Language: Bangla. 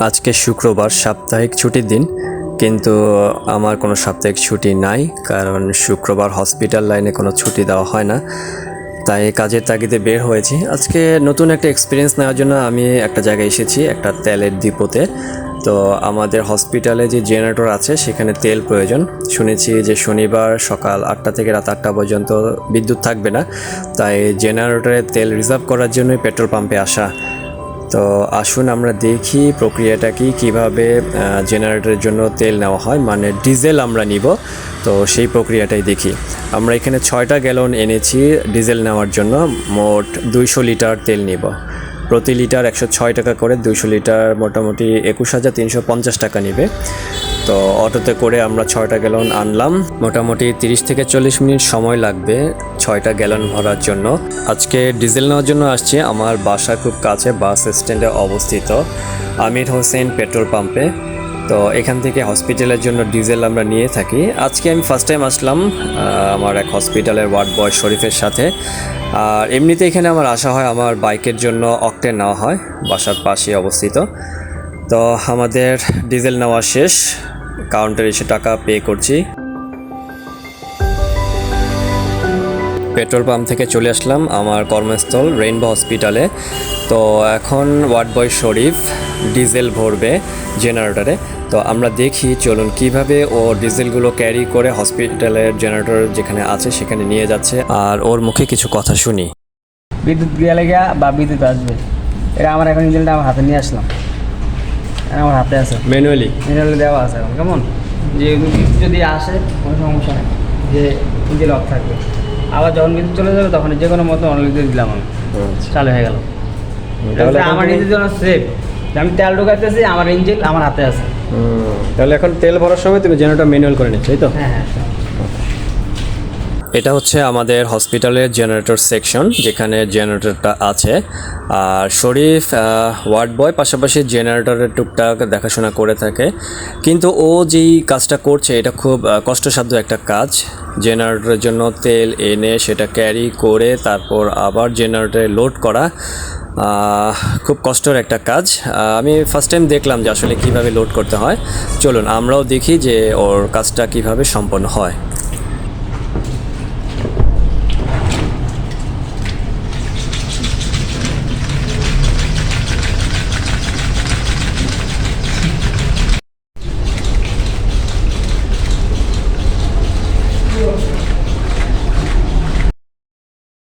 আজকে শুক্রবার, সাপ্তাহিক ছুটির দিন, কিন্তু আমার কোনো সাপ্তাহিক ছুটি নাই, কারণ শুক্রবার হসপিটাল লাইনে কোনো ছুটি দেওয়া হয় না। তাই কাজের তাগিদে বের হয়েছি। আজকে নতুন একটা এক্সপিরিয়েন্স নেওয়ার জন্য আমি একটা জায়গায় এসেছি, একটা তেলের ডিপোতে। তো আমাদের হসপিটালে যে জেনারেটর আছে সেখানে তেল প্রয়োজন। শুনেছি যে শনিবার সকাল 8টা থেকে রাত 8টা পর্যন্ত বিদ্যুৎ থাকবে না, তাই জেনারেটরে তেল রিজার্ভ করার জন্যই পেট্রোল পাম্পে আসা। তো আসুন আমরা দেখি প্রক্রিয়াটা কি, কীভাবে জেনারেটরের জন্য তেল নেওয়া হয়, মানে ডিজেল আমরা নিব। তো সেই প্রক্রিয়াটাই দেখি। আমরা এখানে 6টা গ্যালন এনেছি ডিজেল নেওয়ার জন্য, মোট 200 লিটার তেল নিব। প্রতি লিটার 106 টাকা করে, 200 লিটার মোটামুটি 21,350 টাকা নেবে। তো অটোতে করে আমরা 6টা গ্যালন আনলাম। মোটামুটি 30 থেকে 40 মিনিট সময় লাগবে 6টা গ্যালন ভরার জন্য। আজকে ডিজেল নেওয়ার জন্য আসছি, আমার বাসা খুব কাছে, বাস স্ট্যান্ডে অবস্থিত আমির হোসেন পেট্রোল পাম্পে। তো এখান থেকে হসপিটালের জন্য ডিজেল আমরা নিয়ে থাকি। আজকে আমি ফার্স্ট টাইম আসলাম আমার এক হসপিটালের ওয়ার্ড বয় শরীফের সাথে। আর এমনিতে এখানে আমার আসা হয় আমার বাইকের জন্য, অকটেন নেওয়া হয়, বাসার পাশে অবস্থিত। তো আমাদের ডিজেল নেওয়া শেষ, কাউন্টারে এসে টাকা পে করছি। পেট্রোল পাম্প থেকে চলে আসলাম আমার কর্মস্থল রেইনবো হসপিটালে। তো এখন ওয়ার্ড বয় শরীফ ডিজেল ভরবে জেনারেটরে। তো আমরা দেখি, চলুন কিভাবে ও ডিজেলগুলো ক্যারি করে হসপিটালের জেনারেটর যেখানে আছে সেখানে নিয়ে যাচ্ছে, আর ওর মুখে কিছু কথা শুনি। বিদ্যুৎ গেলে গিয়া বা বিদ্যুৎ আসবে, এটা আমার এখন ইঞ্জিনটা আমার হাতে নিয়ে আসলাম, আমার হাতে আছে, ম্যানুয়ালি দেওয়া আছে এখন। কেমন যে বিদ্যুৎ যদি আসে কোনো সমস্যা নেই, যে ইঞ্জিন অফ থাকবে। আবার যখন বিদ্যুৎ চলে যাবে তখন যে কোনো মতো অনলাইন দিয়ে দিলাম আমি, চালু হয়ে গেল। তাহলে আমার ইঞ্জিনের জন্য সেফ, আমি তেল ঢোকাইতেছি, আমার ইঞ্জিন আমার হাতে আছে। তাহলে এখন তেল ভরার সময় তুমি জেনারেটর ম্যানুয়াল করে নিচ্ছ, তাই তো? হ্যাঁ হ্যাঁ। এটা হচ্ছে আমাদের হসপিটালের জেনারেটর সেকশন, যেখানে জেনারেটরটা আছে। আর শরীফ ওয়ার্ড বয় পাশাপাশি জেনারেটরের টুকটাক দেখাশোনা করে থাকে। কিন্তু ও যেই কাজটা করছে এটা খুব কষ্টসাধ্য একটা কাজ। জেনারেটরের জন্য তেল এনে সেটা ক্যারি করে তারপর আবার জেনারেটরে লোড করা খুব কষ্টের একটা কাজ। আমি ফার্স্ট টাইম দেখলাম যে আসলে কিভাবে লোড করতে হয়। চলুন আমরাও দেখি যে ওর কাজটা কিভাবে সম্পন্ন হয়।